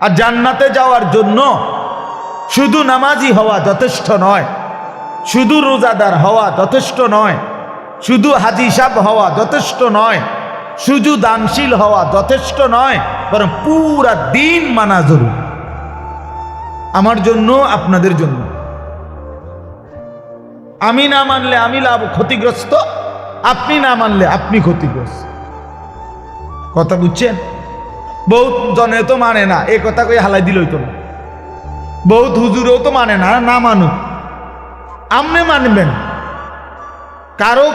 আর জান্নাতে যাওয়ার জন্য শুধু নামাজি হওয়া যথেষ্ট নয়, শুধু রোজাদার হওয়া যথেষ্ট নয়, শুধু হাজি সাহেব হওয়া যথেষ্ট নয়, শুধু দানশীল হওয়া যথেষ্ট নয়, বরং পুরা দিন মানা জরুরি। আমার জন্য, আপনাদের জন্য। আমি না মানলে আমি ক্ষতিগ্রস্ত, আপনি না মানলে আপনি ক্ষতিগ্রস্ত। কথা বুঝছেন? বহুত জনে তো মানে না, এই কথা কই হালাই দিল হইতো না। বহুত হুজুরেও তো মানে না, না মানুক। আপনি মানবেন, কারো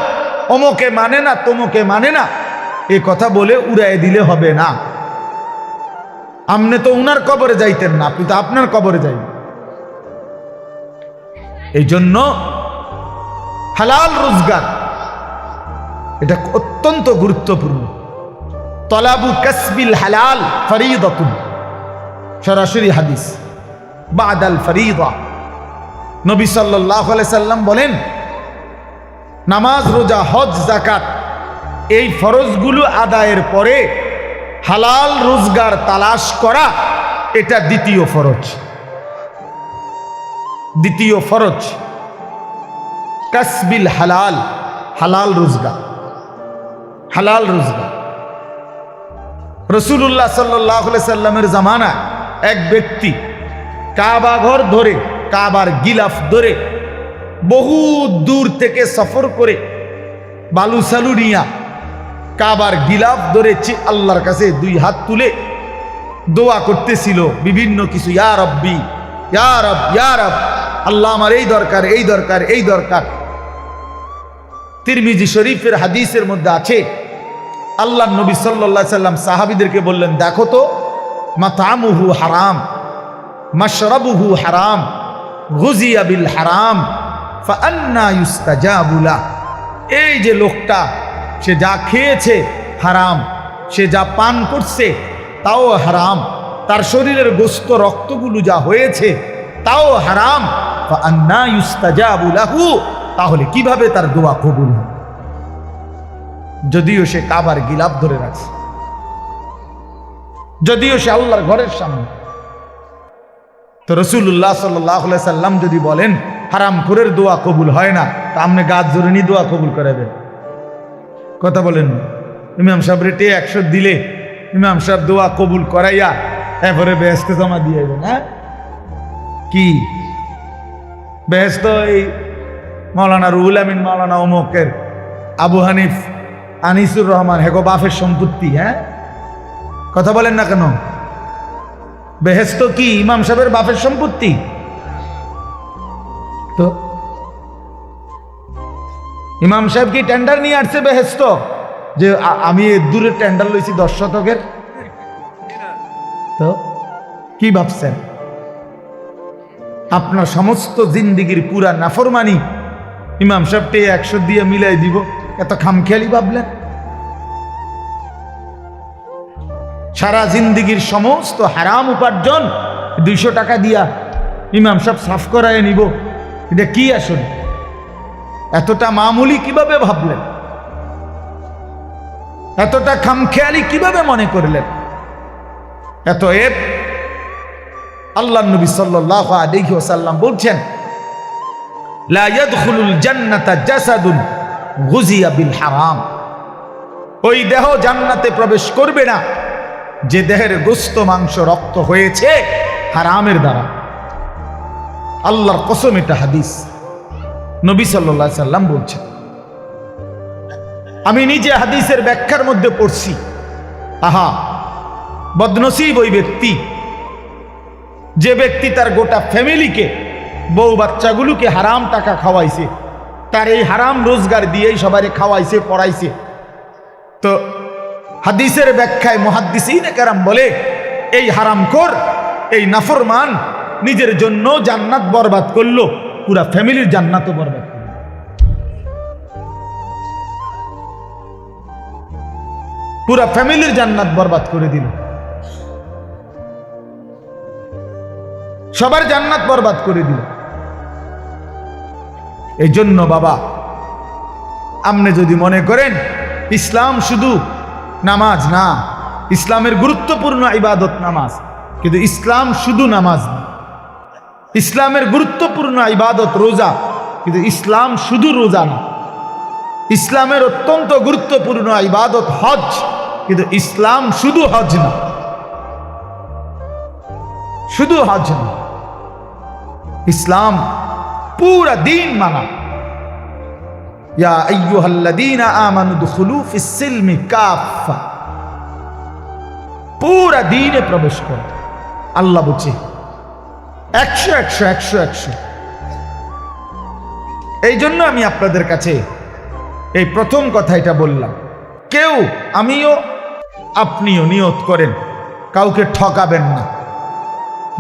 অমকে মানে না, তমকে মানে না, এই কথা বলে উড়াই দিলে হবে না। আপনি তো উনার কবরে যাইতেন না, আপনি তো আপনার কবরে যাইবেন। এই জন্য হালাল রোজগার এটা অত্যন্ত গুরুত্বপূর্ণ। তলাবু কাসবিল হালাল ফরিদাতুন, সরাসরি হাদিস, বাদাল ফরিদা। নবী সাল্লাল্লাহু আলাইহি সাল্লাম বলেন, নামাজ, রোজা, হজ, যাকাত এই ফরজগুলো আদায়ের পরে হালাল রোজগার তালাশ করা এটা দ্বিতীয় ফরজ। দ্বিতীয় ফরজ কাসবিল হালাল, হালাল রোজগার, হালাল রোজগার। রাসূলুল্লাহ সাল্লাল্লাহু আলাইহি সাল্লামের জামানায় এক ব্যক্তি কাবা ঘর ধরে, কাবার গিলাফ ধরে বহু দূর থেকে সফর করে বালু সালু নিয়া কাবার গিলাফ ধরে আল্লাহর কাছে দুই হাত তুলে দোয়া করতেছিল বিভিন্ন কিছু, ইয়া রব্বি, ইয়া রব, ইয়া রব, আল্লাহ আমার এই দরকার, এই দরকার, এই দরকার। তিরমিজি শরীফের হাদিসের মধ্যে আছে, আল্লাহ নবী সাল্লাল্লাহু আলাইহি সাল্লাম সাহাবীদেরকে বললেন, দেখো তো, মাতামুহু হারাম, মাশরাবুহু হারাম, গুজিয়া বিল হারাম, ফাআন্না ইউস্তাজাবু লাহ। এই যে লোকটা, সে যা খেয়েছে হারাম, সে যা পান করছে তাও হারাম, তার শরীরের গোস্ত রক্তগুলো যা হয়েছে তাও হারাম, ফাআন্না ইউস্তাজাবু লাহু, তাহলে কিভাবে তার দোয়া কবুল হবে? যদিও সে কাবার গিলাফ ধরে রাখছে, যদিও সে আল্লাহর ঘরের সামনে। তো রাসূলুল্লাহ সাল্লাল্লাহু আলাইহি সাল্লাম যদি বলেন হারামখোরের দোয়া কবুল হয় না, তা আপনি গাছ জোরে নিয়ে দোয়া কবুল করাবেন? কথা বলেন। ইমাম সাহেব রেটে 100 দিলে ইমাম সাহেব দোয়া কবুল করাইয়া এরপরে বেহেশতে জমা দিয়ে যাবেন? হ্যাঁ, কি বেহেশত? এই মাওলানা রুহুল আমিন, মাওলানা অমুকের, আবু হানিফ, আনিসুর রহমান, হেগো বাফের সম্পত্তি। হ্যাঁ, কথা বলেন না কেন? বেহেশত কি ইমাম সাহেবের বাপের সম্পত্তি? তো ইমাম সাহেব কি টেন্ডার নিয়ে আসছে বেহেশত, যে আমি দূরে টেন্ডার লইছি 10 শতকের? তো কি ভাবছেন? আপনার সমস্ত জিন্দিগির পুরা নাফরমানি ইমাম সাহেবকে 100 দিয়ে মিলাই দিব, এত খামখেয়ালি ভাবলেন? সারা জিন্দিগির সমস্ত হারাম উপার্জন 200 টাকা দিয়া ইমাম সাহেব সাফ করায় নিব, এটা কি আসলে? এতটা মামুলি কিভাবে ভাবলেন? এতটা খামখেয়ালি কিভাবে মনে করলেন? এতএব আল্লাহ নবী সাল্লাল্লাহু আলাইহি ওয়াসাল্লাম বলছেন, লা ইয়াদখুলুল জান্নাতা জাসাদুন গুজিয়া বিল হারাম। ওই দেহ জান্নাতে প্রবেশ করবে না যে দেহের গোস্ত, মাংস, রক্ত হয়েছে হারামের দ্বারা। আল্লাহর কসম, এটা হাদিস, নবী সাল্লাল্লাহু আলাইহি সাল্লাম বলছেন। আমি নিজে হাদিসের ব্যাখ্যার মধ্যে পড়ছি, আহা বদনসিব ওই ব্যক্তি, যে ব্যক্তি তার গোটা ফ্যামিলিকে, বউ বাচ্চাগুলোকে হারাম টাকা খাওয়াইছে, তার এই হারাম রোজগার দিয়েই সবাই খাওয়াইছে, পড়াইছে। তো হাদিসের ব্যাখ্যায় মুহাদ্দিসিনে কেরাম বলে, এই হারামখোর, এই নাফরমান নিজের জন্য জান্নাত বরবাদ করলো, পুরা ফ্যামিলির জান্নাতও বরবাদ করলো। পুরা ফ্যামিলির জান্নাত বরবাদ করে দিল, সবার জান্নাত বরবাদ করে দিল। এই জন্য বাবা, আপনি যদি মনে করেন ইসলাম শুধু নামাজ না, ইসলামের গুরুত্বপূর্ণ ইবাদত নামাজ, কিন্তু ইসলাম শুধু নামাজ না। ইসলামের গুরুত্বপূর্ণ ইবাদত রোজা, কিন্তু ইসলাম শুধু রোজা না। ইসলামের অত্যন্ত গুরুত্বপূর্ণ ইবাদত হজ, কিন্তু ইসলাম শুধু হজ না, শুধু হজ না। ইসলাম পুরা দিন মানা। ইয়া আইয়ুহাল্লাযীনা আমানু দুখুলু ফিস সিলমি কাফা, পুরা দিনে প্রবেশ করো। আল্লাহ বলছে 100 এই জন্য আমি আপনাদের কাছে এই প্রথম কথা এটা বললাম, কেউ আমিও আপনিও নিয়ত করেন কাউকে ঠকাবেন না,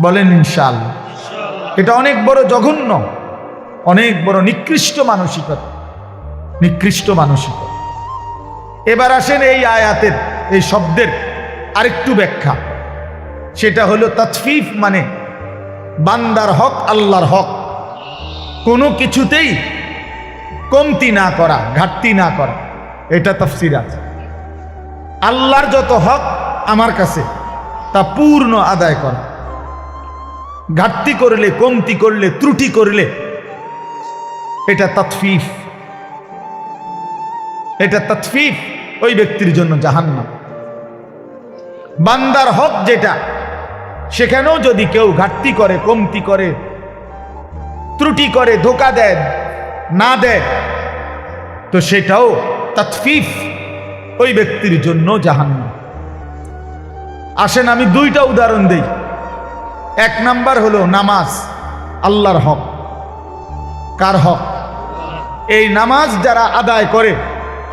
বলেন ইনশাআল্লাহ। এটা অনেক বড় জঘন্য, অনেক বড় নিকৃষ্ট মানসিকতা, নিকৃষ্ট মানসিকতা। এবার আসেন এই আয়াতের এই শব্দের আরেকটু ব্যাখ্যা, সেটা হলো তাতফিফ, মানে বান্দার হক আল্লাহর হক কোনো কিছুতেই কমতি না করা, ঘাটতি না করা, এটা তাফসীর আছে। আল্লাহর যত হক আমার কাছে তা পূর্ণ আদায় করা, ঘাটতি করলে, কমতি করলে, ত্রুটি করলে এটা তাতফিফ, এটা তাতফিফ, ওই ব্যক্তির জন্য জাহান্নাম। বান্দার হক যেটা, সেখানেও যদি কেউ ঘাটতি করে, কমতি করে, ত্রুটি করে, ধোঁকা দেয়, না দেয়, তো সেটাও তাতফিফ, ওই ব্যক্তির জন্য জাহান্নাম। আসেন আমি দুইটা উদাহরণ দেই। এক নাম্বার হলো নামাজ, আল্লাহর হক। কার হক? এই নামাজ যারা আদায় করে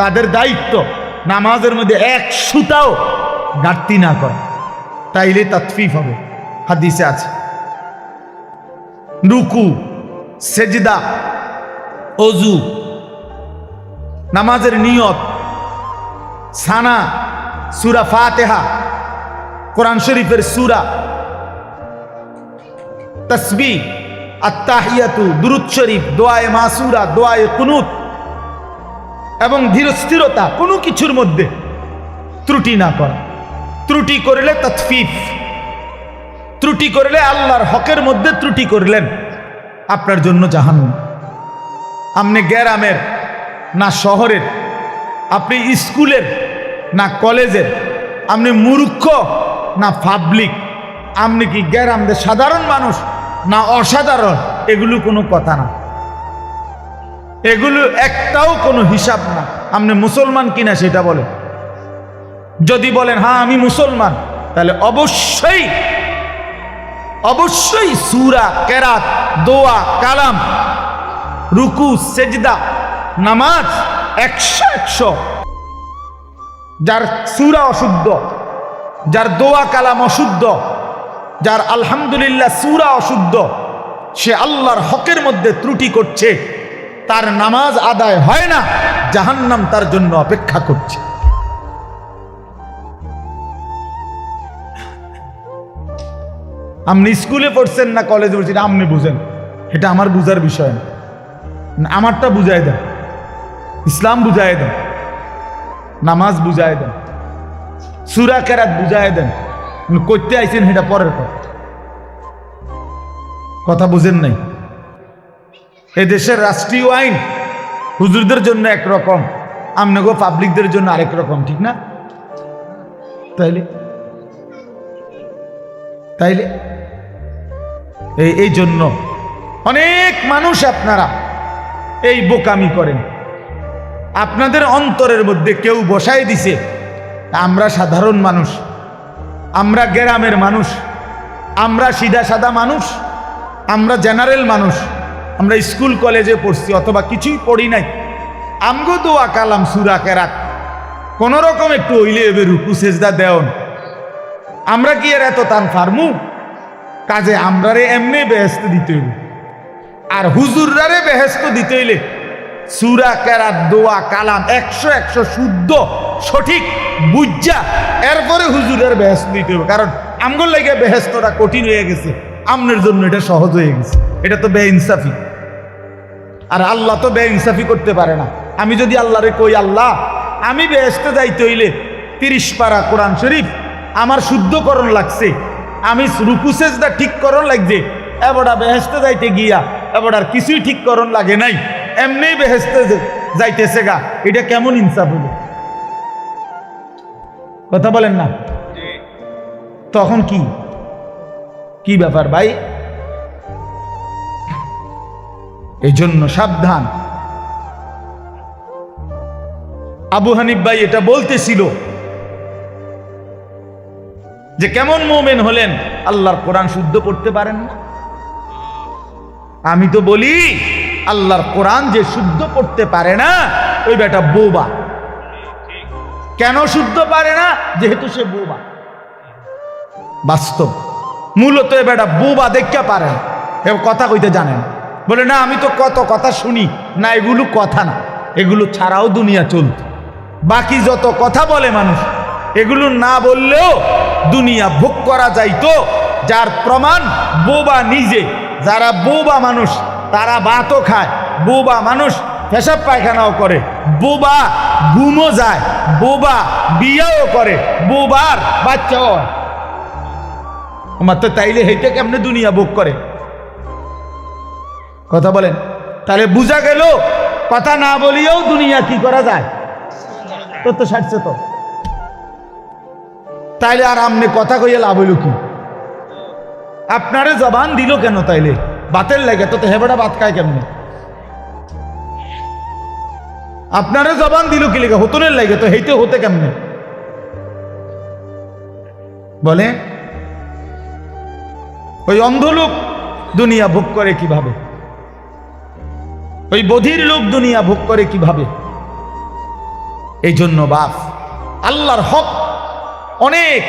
তাদের দায়িত্ব নামাজের মধ্যে এক সুতাও ঘাটতি না করে, তাইলে তাতফিফ হবে। হাদিসে আছে রুকু, সেজদা, ওযু, নামাজের নিয়ত, সানা, সূরা ফাতিহা, কোরআন শরীফের সূরা, তাসবিহ, আত্তাহিয়াতু, দুরূদ শরীফ, দোয়ায়ে মাসুরা, দোয়ায়ে কুনুত এবং ধীরস্থিরতা, কোনো কিছুর মধ্যে ত্রুটি না করা। ত্রুটি করলে তাতফিফ, ত্রুটি করলে আল্লাহর হকের মধ্যে ত্রুটি করলেন, আপনার জন্য জাহান্নাম। আপনি গ্রামের না শহরের, আপনি স্কুলের না কলেজের, আপনি মূর্খ না পাবলিক, আপনি কি গ্রামের সাধারণ মানুষ না অসাধারণ, এগুলো কোনো কথা না, এগুলো একটাও কোনো হিসাব না। আপনি মুসলমান কিনা সেটা বলেন। যদি বলেন হ্যাঁ আমি মুসলমান, তাহলে অবশ্যই অবশ্যই সূরা, কেরাত, দোয়া, কালাম, রুকু, সেজদা, নামাজ 100। যার সূরা অশুদ্ধ, যার দোয়া কালাম অশুদ্ধ, যার আলহামদুলিল্লাহ সূরা অশুদ্ধ, সে আল্লাহর হকের মধ্যে ত্রুটি করছে, তার নামাজ আদায় হয় না, জাহান্নাম তার জন্য অপেক্ষা করছে। আপনি স্কুলে পড়ছেন না কলেজে পড়ছেন, আপনি বুঝেন, এটা আমার বুঝার বিষয় না। আমারটা বুঝাই দেন, ইসলাম বুঝাই দেন, নামাজ বুঝাই দেন, সূরা কেরাত বুঝাই দেন। করতে আইছেন সেটা পরের কথা বুঝেন নাই। এদেশের রাষ্ট্রীয় আইন হুজুরদের জন্য একরকম, আমনাগো পাবলিকদের জন্য আরেক রকম, ঠিক না? তাইলে তাইলে এই জন্য অনেক মানুষ আপনারা এই বোকামি করেন। আপনাদের অন্তরের মধ্যে কেউ বসায় দিছে আমরা সাধারণ মানুষ, আমরা গ্রামের মানুষ, আমরা সিধা সাদা মানুষ, আমরা জেনারেল মানুষ, আমরা স্কুল কলেজে পড়ছি অথবা কিছুই পড়ি নাই, আমগো দোয়া কালাম সূরা কেরাত কোন রকম একটু হইলে এবে রুকু সেজদা দেওন, আমরা কি এর এত টান ফার্মু? কাজে আমরারে এমনি বেহেস্ত দিতে হইব, আর হুজুররারে বেহেস্ত দিতে হইলে সূরা কেরাত, দোয়া কালাম 100 শুদ্ধ সঠিক বুঝা এরপরে হুজুরের বেহেস্ত দিতে হবে। কারণ আমগোর লাগে বেহেস্তটা কঠিন হয়ে গেছে, আমনের জন্য এটা সহজ হয়ে গেছে। এটা তো বেইনসাফি, আর আল্লাহ তো বেইনসাফি করতে পারে না। আমি যদি আল্লাহরে কই আল্লাহ আমি বেহেস্তে যাইতে হইলে 30 পারা কোরআন শরীফ আমার শুদ্ধকরণ লাগছে, আমি রুকু সেজদা ঠিক করন লাগছে, এবারটা বেহেস্তে যাইতে গিয়া এবার আর কিছুই ঠিক করন লাগে নাই, এমনি বেহেস্তে যাইতেছে গা। এটা কেমন ইনসাফ হলো? কথা বলেন না। তখন কি কি ব্যাপার ভাই? এই জন্য সাবধান। আবু হানিফ ভাই এটা বলতেছিল যে কেমন মোমেন হলেন, আল্লাহর কোরআন শুদ্ধ পড়তে পারেন না। আমি তো বলি আল্লাহর কোরআন যে শুদ্ধ পড়তে পারে না ওই বেটা বোবা। কেন শুদ্ধ পারে না? যেহেতু সে বোবা। বাস্তব মূলত এ বেটা বোবা দেখা পারেন, কথা কইতে জানেন। বলে না আমি তো কত কথা শুনি না, এগুলো কথা না, এগুলো ছাড়াও দুনিয়া চলত। বাকি যত কথা বলে মানুষ, এগুলো না বললেও দুনিয়া ভোগ করা যাইতো। যার প্রমাণ বোবা নিজে। যারা বোবা মানুষ তারা ভাতও খায়, বোবা মানুষ পেশাব পায়খানাও করে, বোবা ঘুমও যায়, বোবা বিয়াও করে, বোবার বাচ্চাও হয়। মাত্র তাইলে হেঁটে কেমনে দুনিয়া ভোগ করে? কথা বলেন। তাহলে বুঝা গেল কথা না বলিয়েও দুনিয়া কি করা যায়। তো সারছে তো। তাইলে আর আমনে কথা কইয়া লাভ হইল কি? আপনারে জবান দিল কেন? তাইলে বাতের লাগে তো হেবেটা ভাত খায় কেমনে? আপনারে জবান দিল কি লেগে? হতনের লাগে তো হেইতে হতে কেমনে বলে? ওই অন্ধ লোক দুনিয়া ভোগ করে কিভাবে? ওই বধির লোক দুনিয়া ভোগ করে কিভাবে? এই জন্য বাপ আল্লাহর হক অনেক,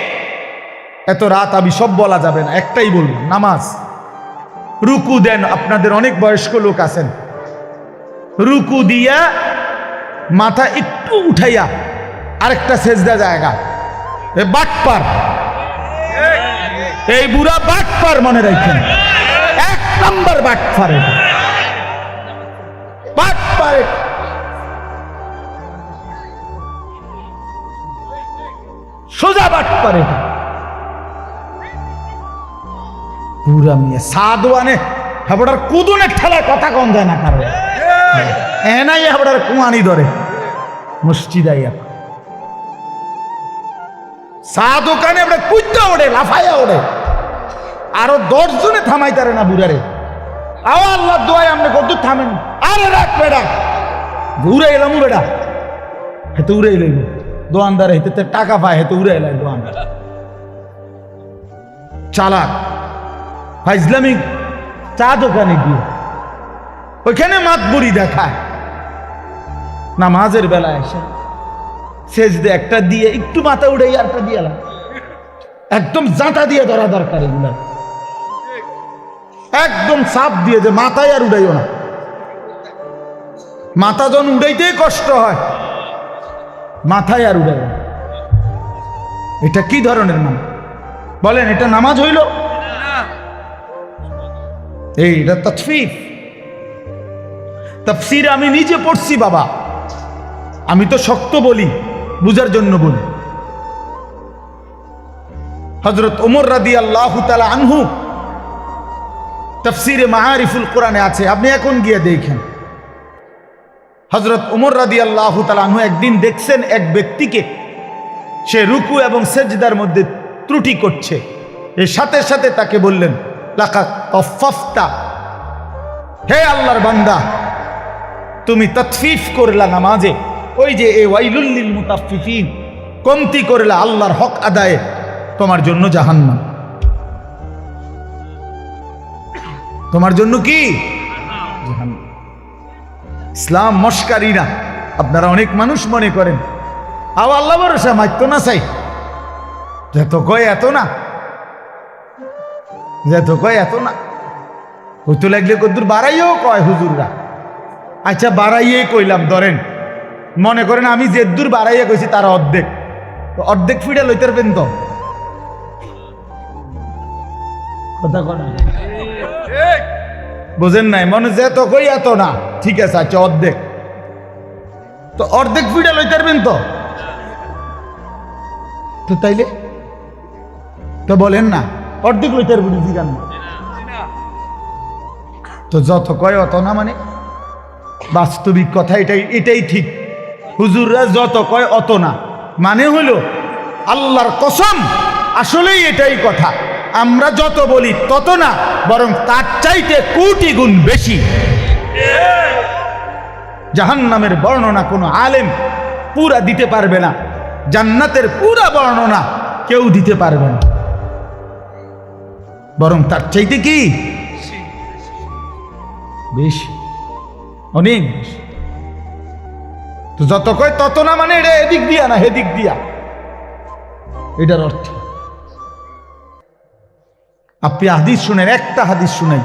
এত রাত আমি সব বলা যাবে না, একটাই বলবো, নামাজ। রুকু দেন। আপনাদের অনেক বয়স্ক লোক আছেন, রুকু দিয়া মাথা একটু উঠাইয়া আরেকটা সেজদা জায়গা। বাটপার, এই বুড়া বাটপার, মনে রাখেন, 1 নম্বর বাটপার। এটা বাটপার, সোজা বাটপার। এটা পুরা মিয়া সাদওয়ানে হাবড়ার কুদুনে ঠেলায় কথা কম যায় না কারণ এনাই হাবড়ার কুয়ানি ধরে মসজিদ আইয়া চা দোকানে আমরা কুইটা ওড়ে, লাফাইয়া ওড়ে, আরো 10 জনে থামাই তারে না বুড়ারে। আও আল্লাহ দোয়াই আপনি কত থামেন? আরে রাখ বেড়া, ঘুরে এলাম বেড়া, হেতে উড়ে এলাম দোয়ানদার, হেতে টাকা পায়, হেতে উড়ে এলাই দোয়ানদার। চালাক ইসলামিক চা দোকানে গিয়ে ওইখানে মাতবুরি দেখায়, নামাজের বেলা এসে সেজদে একটা দিয়ে একটু মাথা উঠে আরটা দিয়ে একদম জাঁটা দিয়ে ধরা দরকার। এগুলা একদম চাপ দিয়ে, যে মাথায় আর উড়াইও না। মাথা যখন উড়াইতেই কষ্ট হয়, মাথায় আর উড়াইও না। এটা কি ধরনের নাম বলেন? এটা নামাজ হইল? এটা তাফসীর। তাফসীর আমি নিজে পড়ছি বাবা, আমি তো শক্ত বলি, বুঝার জন্য বলি। হযরত ওমর রাদিয়াল্লাহু তাআলা আনহু তাফসীরে মাআরিফুল কোরআনে আছে, আপনি এখন গিয়ে দেখেন। হযরত ওমর রাদিয়াল্লাহু তাআলা আনহু একদিন দেখছেন এক ব্যক্তিকে, সে রুকু এবং সেজদার মধ্যে ত্রুটি করছে। এর সাথে সাথে তাকে বললেন, লাকাদ তাফাফতা, হে আল্লাহর বান্দা, তুমি তাতফিফ করলা নামাজে। ওই যে এ ওয়াইলুল লিল মুতাফফিফিন, কমতি করলা আল্লাহর হক আদায়ে, তোমার জন্য জাহান্নাম। তোমার জন্য কি? জাহান্নাম। ইসলাম মস্কারি না। আপনারা অনেক মানুষ মনে করেন আও আল্লাহ ভরসা, মাইতো না চাই, যত কয় এত না, যত কয় এত না। হইতো লাগলে কদ্দুর বাড়াইও কয় হুজুররা। আচ্ছা বাড়াইয়ে কইলাম, ধরেন মনে করেন আমি যে দূর বাড়াইয়া কইছি তার অর্ধেক, তো অর্ধেক ফিডে লইতে পারবেন তো? কথা কন বোঝেন নাই? মনে যে তো কই এত না, ঠিক আছে, আচ্ছা অর্ধেক, তো অর্ধেক ফিডে লইতে পারবেন তো? তো তাইলে তো বলেন না, অর্ধেক লইতে আর বুঝি গান না। তো যত কয় অত না, মানে বাস্তবিক কথা এটাই ঠিক। হুজুররা যত কয় অত না, মানে হলো আল্লাহর কসম আসলেই এটাই কথা। আমরা যত বলি তত না, বরং তার চাইতে কোটি গুণ বেশি। জাহান্নামের বর্ণনা কোনো আলেম পুরা দিতে পারবে না, জান্নাতের পুরা বর্ণনা কেউ দিতে পারবে না, বরং তার চাইতে কি বেশি, অনেক বেশি। তো যত কয় তত না, মানে এটা এদিক দিয়া না হেদিক দিয়া, এটার অর্থ। আপনি হাদিস শুনেন, একটা হাদিস শুনেন।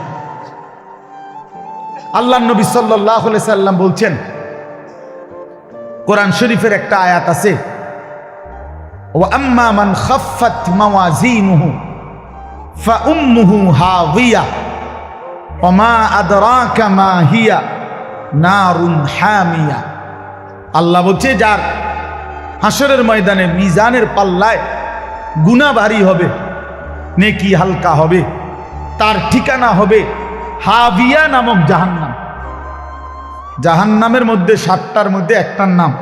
আল্লাহ নবী সাল্লাল্লাহু আলাইহি সাল্লাম বলছেন, কোরআন শরীফের একটা আয়াত আছে, ওয়া আম্মা মান খাফফাত মাওয়াজিনুহু ফাউম্মুহু হাওিয়া ওয়া মা আদরাকা মা হিয়া নারুন হামিয়া। আল্লাহ বলছে, যার হাসরের ময়দানে মিজানের পাল্লায় গুনাহ ভারী হবে, নেকি হালকা হবে, তার ঠিকানা হবে হাবিয়া নামক জাহান্নাম। জাহান্নামের মধ্যে 7টার মধ্যে একটার নাম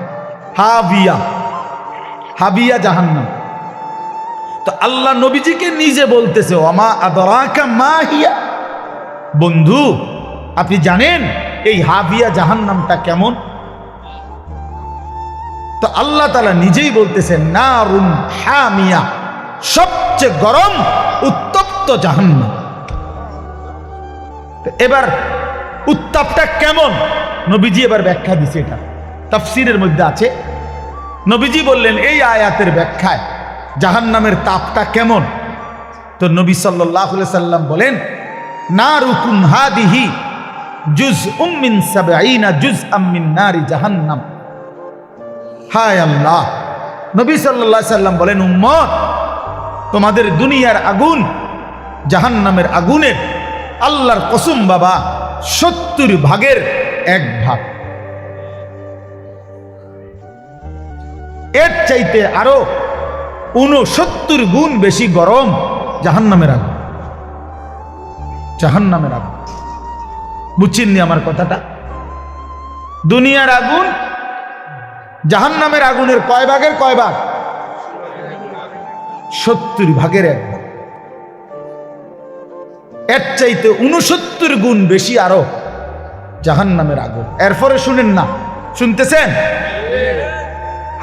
হাবিয়া, হাবিয়া জাহান্নাম। তো আল্লাহ নবীজিকে নিজে বলতেছে, ওমা আদরাকা মা হিয়া, বন্ধু আপনি জানেন এই হাবিয়া জাহান্নামটা কেমন? তো আল্লাহ তাআলা নিজেই বলতেছেন, নারুন হামিয়া, সবচেয়ে গরম উত্তপ্ত জাহান্নাম। এবার উত্তাপটা কেমন নবীজি এবার ব্যাখ্যা দিছে, এটা তাফসীরের মধ্যে আছে। নবীজি বললেন এই আয়াতের ব্যাখ্যায় জাহান্নামের তাপটা কেমন। তো নবী সাল্লাল্লাহু আলাইহি সাল্লাম বলেন, নারুকুম হাদিহি জুজউম মিন 70 জুজআম মিন নারি জাহান্নাম। হায় আল্লাহ, নবী সাল্লাল্লাহু আলাইহি সাল্লাম বলেন, উম্মত তোমাদের দুনিয়ার আগুন জাহান্নামের আগুনের আল্লাহর কসম বাবা 70 ভাগের 1 ভাগ। এর চাইতে আরো 69 গুণ বেশি গরম জাহান্নামের আগুন। জাহান্নামের আগুন, বুঝছেননি আমার কথাটা? দুনিয়ার আগুন জাহান্নামের আগুনের কয় ভাগের কয় ভাগ? 70 ভাগের 1 ভাগ। এর চাইতে 69 গুণ বেশি আরো জাহান্নামের আগুন। এরপরে শুনেন না, শুনতেছেন?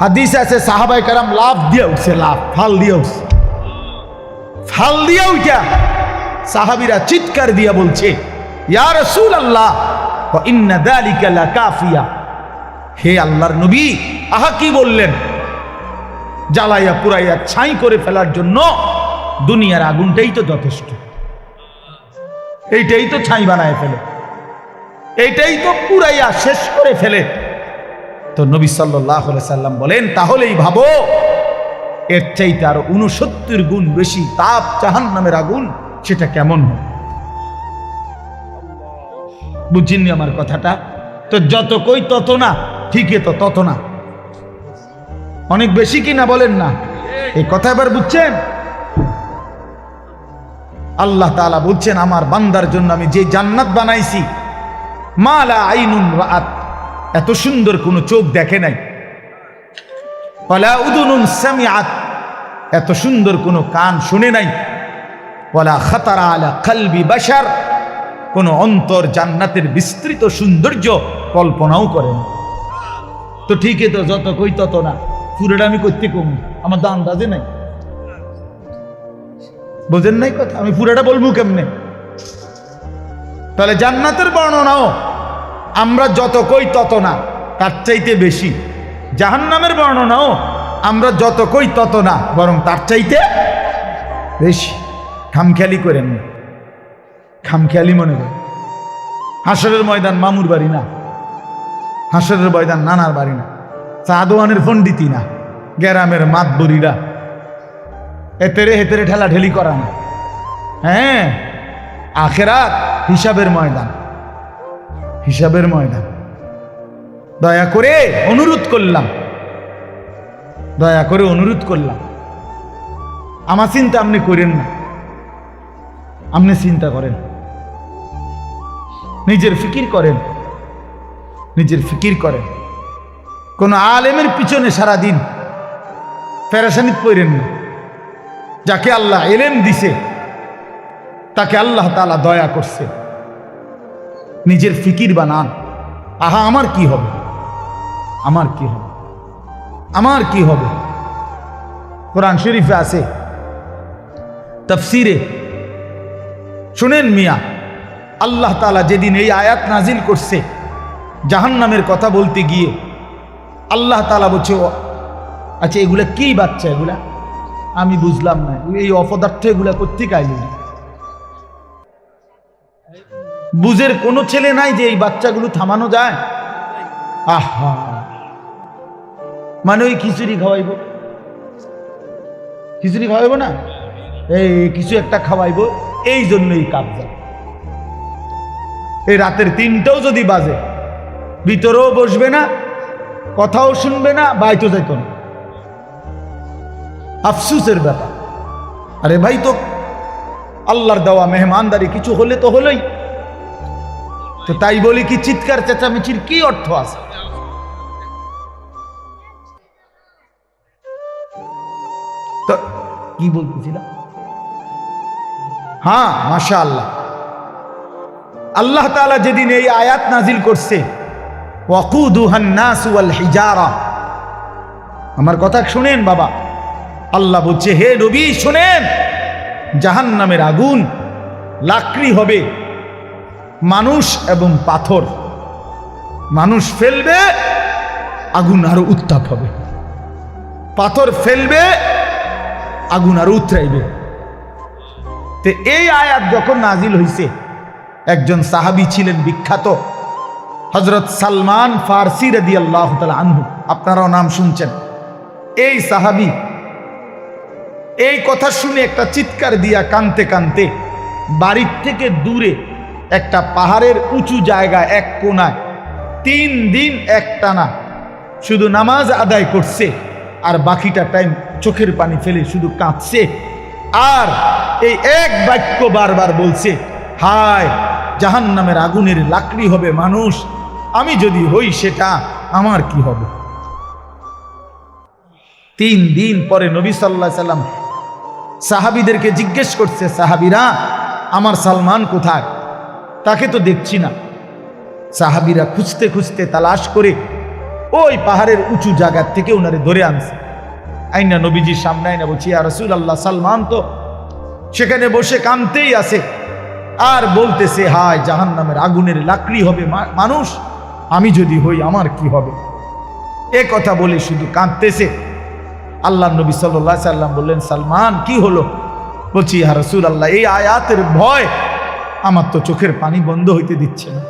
হাদিস আছে সাহাবায়ে কেরাম লাফ দিয়ে উঠছে, লাফ ফাল দিয়ে উঠছে, ফাল দিয়ে উঠা সাহাবীরা চিৎকার দিয়া বলছে, ইয়া রাসূলুল্লাহ ওয়া ইন্না যালিকা লাকাফিয়া। হে আল্লাহর নবী, আহা কি বললেন? জ্বালাইয়া পুরাইয়া ছাই করে ফেলার জন্য দুনিয়ার আগুনটাই তো যথেষ্ট, এইটাই তো ছাই বানায় ফেলে, এইটাই তো পুরাইয়া শেষ করে ফেলে। তো নবী সাল্লাল্লাহু আলাইহি সাল্লাম বলেন, তাহলেই ভাবো এর চাইতে আরো 69 গুণ বেশি তাপ জাহান্নামের আগুন, সেটা কেমন হয়? বুঝিনি আমার কথাটা? তো যত কই তত না, ঠিকই তো তত না, অনেক বেশি কিনা বলেন না? এই কথা এবার বুঝছেন? আল্লাহ তাআলা বলছেন, আমার বান্দার জন্য আমি যে জান্নাত বানাইছি, মা লা আইনুন রাআত, এত সুন্দর কোনো চোখ দেখে নাই, ওয়ালা উযুনুন সামিআত, এত সুন্দর কোনো কান শুনে নাই, ওয়ালা খাতারা আলা কলবি বাশার, কোন অন্তর জান্নাতের বিস্তৃত সৌন্দর্য কল্পনাও করে না। তো ঠিকই তো, যত কই তত না, পুরোটা আমি করতে কম, আমার তো আন্দাজে নাই, বোঝেন নাই কথা? আমি পুরোটা বলবো কেমনে? তাহলে জান্নাতের বর্ণনাও আমরা যত কই তত না, তার চাইতে বেশি। জাহান্নামের বর্ণনাও আমরা যত কই তত না, বরং তার চাইতে বেশি। খামখেয়ালি করেন না, খামখেয়ালি মনে করেন। হাসরের ময়দান মামুর বাড়ি না, হাসরের ময়দান নানার বাড়ি না, চাঁদওয়ানের পণ্ডিতি না, গ্রামের মাতবরিরা এতেরে হেতেরে ঠেলা ঠেলি করা না। হ্যাঁ, আখেরাত হিসাবের ময়দান, হিসাবের ময়দান। দয়া করে অনুরোধ করলাম, দয়া করে অনুরোধ করলাম, আমার চিন্তা আপনি করেন না। আপনি চিন্তা করেন, নিজের ফিকির করেন, নিজের ফিকির করেন। কোন আলেমের পিছনে সারাদিন পেরেশানিত পড়েন না। যাকে আল্লাহ ইলম দিছে তাকে আল্লাহ তাআলা দয়া করছে, নিজের ফিকির বানান। আহা আমার কি হবে, আমার কি হবে, আমার কি হবে। কোরআন শরীফে আছে, তাফসিরে শুনেন মিয়া, আল্লাহ তাআলা যেদিন এই আয়াত নাজিল করছে জাহান্নামের কথা বলতে গিয়ে, আল্লাহ তাআলা বলছে আচ্ছা এগুলা কি বাচ্চা, এগুলা আমি বুঝলাম না, এই অপদার্থ এগুলা কোত্থেকে আইল? বুঝের কোনো ছেলে নাই যে এই বাচ্চাগুলো থামানো যায়? আহা, মানে ওই খিচুড়ি খাওয়াইব, খিচুড়ি খাওয়াইব না, এই কিছু একটা খাওয়াইব, এই জন্যই কাবজা। এই রাতের 3টাও যদি বাজে, ভিতরেও বসবে না, কথাও শুনবে না, বাইতো যাইত না। আফসুসের ব্যাপার। আরে ভাই, তো আল্লাহর দেওয়া মেহমানদারি, কিছু হলে তো হলোই। তো তাই বলি কি চিৎকার চেঁচামেচির কি অর্থ আছে? তো কি বলতেছিলাম? হ্যাঁ, মাশাআল্লাহ, আল্লাহ তাআলা যেদিন এই আয়াত নাজিল করছে, ওয়াকুদুহান নাস ওয়াল হিজারা, আমার কথা শুনেন বাবা, আল্লাহ বলছে হে নবী শুনেন, জাহান্নামের আগুন লাকড়ি হবে, মানুষ এবং পাথর। মানুষ ফেলবে, আগুন আরো উত্তাপ হবে, পাথর ফেলবে, আগুন আরো উতরাইবে। তো এই আয়াত যখন নাজিল হইছে, একজন সাহাবী ছিলেন বিখ্যাত, হযরত সালমান ফারসি রাদিয়াল্লাহু তাআলা আনহু, আপনারাও নাম শুনছেন। এই সাহাবী এই কথা শুনে একটা চিৎকার দিয়া কানতে কানতে বাড়ির থেকে দূরে একটা পাহাড়ের উঁচু জায়গা এক কোনায় 3 দিন একটানা শুধু নামাজ আদায় করছে, আর বাকিটা টাইম চোখের পানি ফেলে শুধু কাঁদছে, আর এই এক বাক্য বারবার বলছে, হায় জাহান্নামের আগুনের লাকড়ি হবে মানুষ, আমি যদি হই সেটা আমার কি হবে। 3 দিন পরে নবী সাল্লাল্লাহু আলাইহি সাল্লাম সাহাবীদেরকে জিজ্ঞেস করছে, সাহাবীরা আমার সালমান কোথায়? তাকে তো দেখছি না। সাহাবীরা খুঁজতে খুঁজতে তালাশ করে ওই পাহাড়ের উঁচু জায়গা থেকে ওনারে ধরে আনছে, আইনা নবীজির সামনে আইনা বলছি, ইয়া রাসূলুল্লাহ, সালমান তো সেখানে বসে কাঁদতেই আছে আর বলতেছে, হায় জাহান্নামের আগুনের লাকড়ি হবে মানুষ, আমি যদি হই আমার কি হবে। এ কথা বলে শুধু কাঁদতেছে। আল্লাহ নবী সাল্লাল্লাহু আলাইহি সাল্লাম বললেন, সালমান কি হলো? বলছি, ইয়া রাসূলুল্লাহ, এই আয়াতের ভয় আমার তো চোখের পানি বন্ধ হইতে দিচ্ছে না,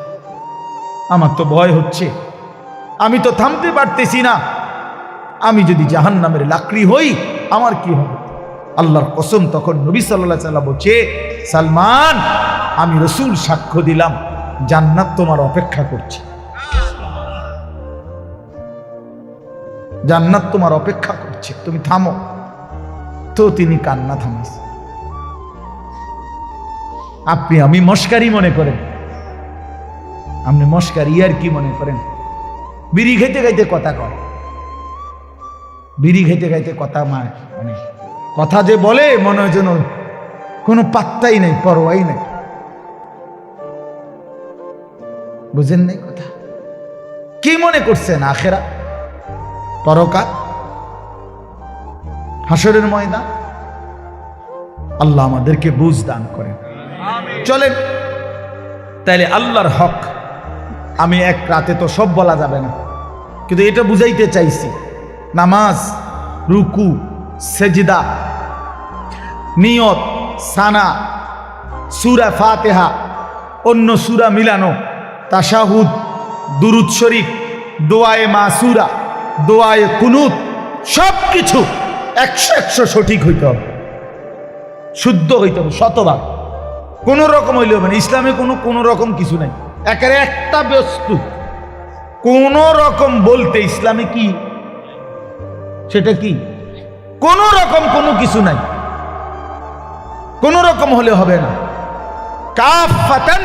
আমার তো ভয় হচ্ছে, আমি তো থামতে পারতেছি না, আমি যদি জাহান্নামের লাকড়ি হই আমার কি হবে। আল্লাহর কসম, তখন নবী সাল্লাল্লাহু আলাইহি সাল্লাম বলছে, সালমান আমি রাসূল সাক্ষ্য দিলাম জান্নাত তোমার অপেক্ষা করছে, জান্নাত তোমার অপেক্ষা করছে, তুমি থামো। তো তিনি কান্না থামাইছে। আপনি আমি মস্কারি মনে করেন, আপনি মস্কারি আর কি মনে করেন? বিড়ি খাইতে খাইতে কথা কয়, বিড়ি খাইতে খাইতে কথা, মানে কথা যে বলে মনে হয় যেন কোনো পাত্তাই নাই, পরোয়াই নাই। বুঝেন নাই কথা? কি মনে করছেন আখেরা, পরকাল, হাসরের ময়দান? আল্লাহ আমাদেরকে বুঝ দান করেন। চলেন তাইলে আল্লাহর হক আমি এক রাতে তো সব বলা যাবে না, কিন্তু এটা বুঝাইতে চাইছি, নামাজ, রুকু, সেজদা, নিয়ত, সানা, সূরা ফাতিহা, অন্য সূরা মিলানো, তাশাহুদ, দুরুদ শরীফ, দোয়ায়ে মাসুরা, দোয়ায়ে কুনুত, সব কিছু 100 সঠিক হইতে হবে, শুদ্ধ হইতে হবে, শতভাগ। কোনো রকম হইলে হবে না। ইসলামে কোনো রকম কিছু নাই, একেবারে একটা বস্তু কোন রকম বলতে ইসলামে কি, সেটা কি? কোন রকম কোনো কিছু নাই, কোন রকম হলে হবে না। কাফাতান,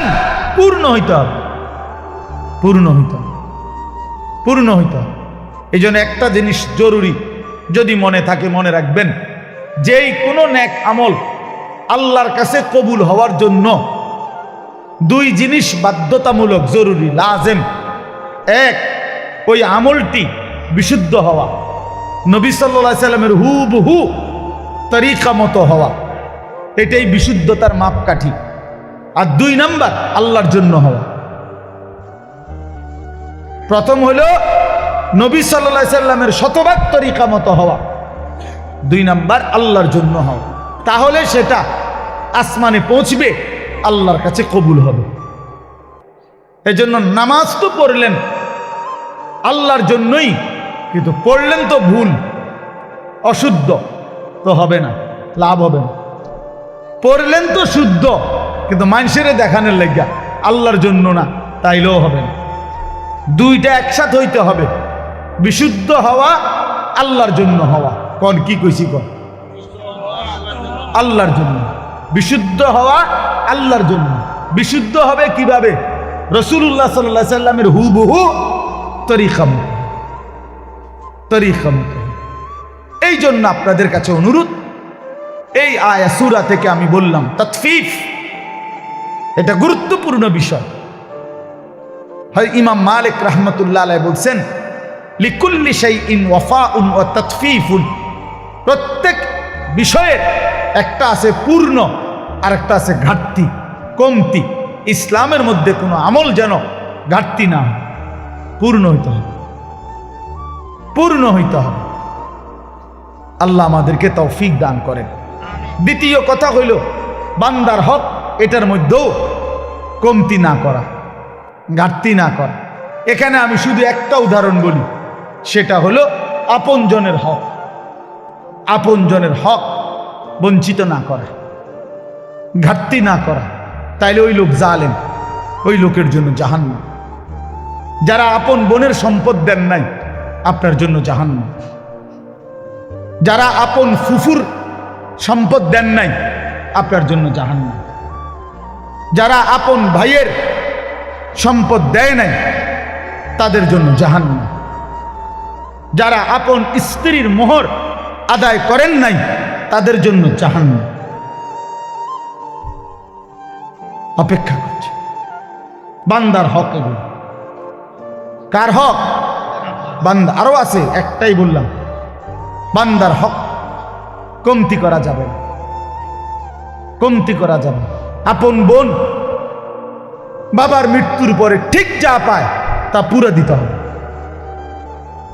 পূর্ণ হইতে হবে, পূর্ণ হইতে হবে, পূর্ণ হইতে হবে। এই জন্য একটা জিনিস জরুরি, যদি মনে থাকে মনে রাখবেন, যেই কোনো নেক আমল আল্লাহর কাছে কবুল হওয়ার জন্য দুই জিনিস বাধ্যতামূলক, জরুরি, লাজেম। এক, ওই আমলটি বিশুদ্ধ হওয়া, নবী সাল্লাল্লাহু আলাইহি সাল্লামের হুবহু তরিকা মতো হওয়া, এটাই বিশুদ্ধতার মাপকাঠি। আর দুই নাম্বার, আল্লাহর জন্য হওয়া। প্রথম হলো নবী সাল্লাল্লাহু আলাইহি সাল্লামের শতভাগ তরিকা মতো হওয়া, দুই নাম্বার আল্লাহর জন্য হওয়া। তাহলে সেটা আসমানে পৌঁছবে, আল্লাহর কাছে কবুল হবে। এজন্য নামাজ তো পড়লেন আল্লাহর জন্যই, কিন্তু পড়লেন তো ভুল, অশুদ্ধ, তো হবে না, লাভ হবে না। পড়লেন তো শুদ্ধ, কিন্তু মানুষের দেখানোর লাগিয়া, আল্লাহর জন্য না, তাইলেও হবে না। দুইটা একসাথে হইতে হবে, বিশুদ্ধ হওয়া, আল্লাহর জন্য হওয়া। কোন কি কইছি কোন? আল্লাহর জন্য বিশুদ্ধ হওয়া, আল্লাহর জন্য। বিশুদ্ধ হবে কিভাবে? রাসূলুল্লাহ সাল্লাল্লাহু আলাইহি সাল্লামের হুবহু তরিকা মতো, তরিকা মতো। এই জন্য আপনাদের কাছে অনুরোধ, এই আয়া সূরা থেকে আমি বললাম তাতফিফ, এটা গুরুত্বপূর্ণ বিষয়। হয় ইমাম মালিক রাহমাতুল্লাহ আলাইহি বলছেন, লিকুল্লি শাইইন ওয়াফাউন ওয়া তাতফিফুন, প্রত্যেক বিষয়ের একটা আছে পূর্ণ আর একটা আছে ঘাটতি, কমতি। ইসলামের মধ্যে কোনো আমল যেন ঘাটতি না হয়, পূর্ণ হইতে হবে, পূর্ণ হইতে হবে। আল্লাহ আমাদেরকে তৌফিক দান করেন। দ্বিতীয় কথা হইল বান্দার হক, এটার মধ্যেও কমতি না করা, ঘাটতি না করা। এখানে আমি শুধু একটা উদাহরণ বলি, সেটা হলো আপনজনের হক, আপনজনের হক বঞ্চিত না করা, ঘাটতি না করা। তাইলে ওই লোক জালেম, ওই লোকের জন্য জাহান্নাম। যারা আপন বোনের সম্পদ দেন নাই, আপনার জন্য জাহান্নাম। যারা আপন ফুফুর সম্পদ দেন নাই, আপনার জন্য জাহান্নাম। যারা আপন ভাইয়ের সম্পদ দেয় নাই, তাদের জন্য জাহান্নাম। যারা আপন স্ত্রীর মোহর আদায় করেন নাই, তাদের জন্য জাহান্নাম অপেক্ষা করছে। বান্দার হক এগুলো। কার হক? বান্দা। আরো আছে, একটাই বললাম, বান্দার হক কমতি করা যাবে না, কমতি করা যাবে না। আপন বোন বাবার মৃত্যুর পরে ঠিক যা পায় তা পুরো দিতে হবে,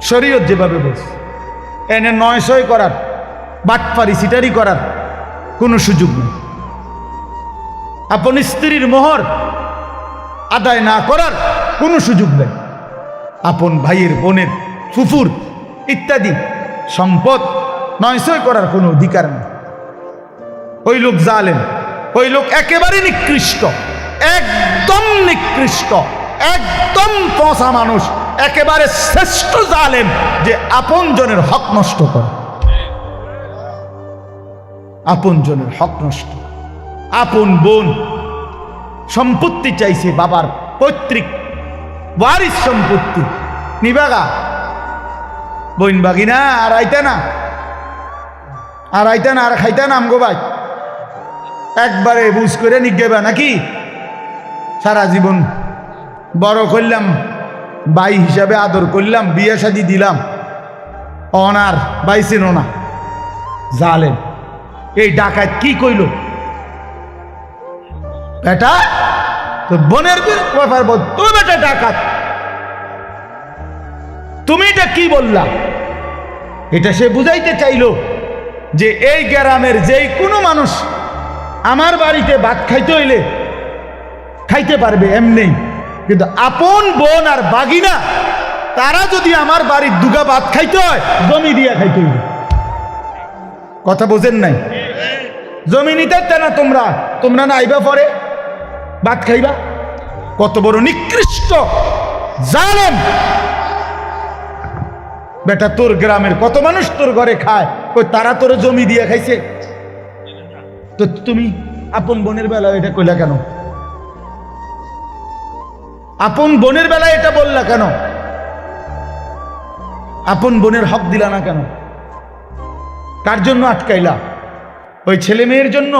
শরীয়ত যেভাবে বলছে। এনে নয়শয় করার, বাটপারি সিটারি করার কোনো সুযোগ নেই। আপন স্ত্রীর মোহর আদায় না করার কোনো সুযোগ নেই। আপন ভাইয়ের, বোনের, ফুফুর ইত্যাদি সম্পদ নয়শয় করার কোনো অধিকার নেই। ওই লোক জালেম, ওই লোক একেবারে নিকৃষ্ট, একদম নিকৃষ্ট, একদম পচা মানুষ, একেবারে শ্রেষ্ঠ জালেম, যে আপন জনের হক নষ্ট করে, আপন জনের হক নষ্ট। আপন বোন সম্পত্তি চাইছে, বাবার পৈতৃক ওয়ারিস সম্পত্তি, নিবাগা বইন বাগিনা, আর আইতা না, আর আইতা না, আর খাইতা না আমগো ভাই, একবারে বুঝ করে নিগেবা নাকি? সারা জীবন বড় করলাম, ভাই হিসাবে আদর করলাম, বিয়ে শাদি দিলাম, অনার বাইছিল না, জালেম। এই ডাকাত কি কইল? বেটা তো বোনের ব্যাপার বল, তো বেটা ডাকাত, তুমি এটা কি বললা? এটা সে বুঝাইতে চাইল যে এই গ্রামের যেই কোনো মানুষ আমার বাড়িতে ভাত খাইতে হইলে খাইতে পারবে এমনি, কিন্তু আপন বোন আর বাগিনা তারা যদি আমার বাড়ির দুগা ভাত খাইতে হয়, জমি দিয়া খাইতে হইবে। কথা বোঝেন নাই? জমি নিতে না তোমরা, তোমরা না আইবা পরে ভাত খাইবা? কত বড় নিকৃষ্ট জালেম বেটা! তোর গ্রামের কত মানুষ তোর ঘরে খায়, কই তারা তোর জমি দিয়ে খাইছে, তো তুমি আপন বোনের বেলা এটা কইলা কেন? আপন বোনের বেলায় এটা বললা কেন? আপন বোনের হক দিলা না কেন? কার জন্য আটকাইলা? ওই ছেলে মেয়ের জন্য?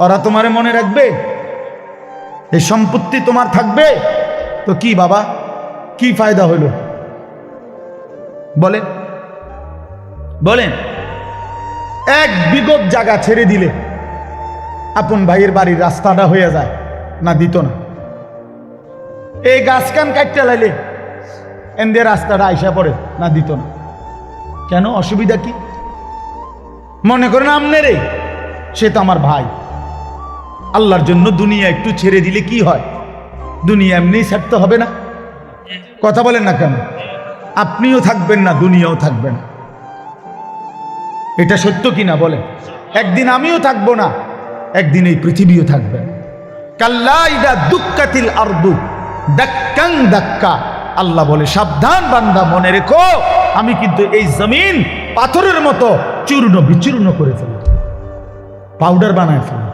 ওরা তোমারে মনে রাখবে? এই সম্পত্তি তোমার থাকবে তো কি বাবা, কি ফায়দা হইল? বলেন বলেন। এক বিগত জায়গা ছেড়ে দিলে আপন ভাইয়ের বাড়ির রাস্তাটা হয়ে যায় না? দিত না? এই গাছ কান কাটতে লাইলে এনদের রাস্তাটা আইসা পড়ে না? দিত না? কেন? অসুবিধা কি? মনে করেন আমনে রে, সে তো আমার ভাই, আল্লাহর জন্য দুনিয়া একটু ছেড়ে দিলে কি হয়? দুনিয়া এমনি ছাড়তে হবে না? কথা বলেন না কেন? আপনিও থাকবেন না, দুনিয়াও থাকবে না। এটা সত্য কিনা বলেন? একদিন আমিও থাকবো না, একদিন এই পৃথিবীও থাকবে না। কাল্লা ইদা দুক্কাতিল আরদু দাক্কান দাক্কা। আল্লাহ বলে, সাবধান বান্দা, মনে রেখো আমি কিন্তু এই জমিন পাথরের মতো চূর্ণ বিচূর্ণ করে ফেলব, পাউডার বানায় ফেলব।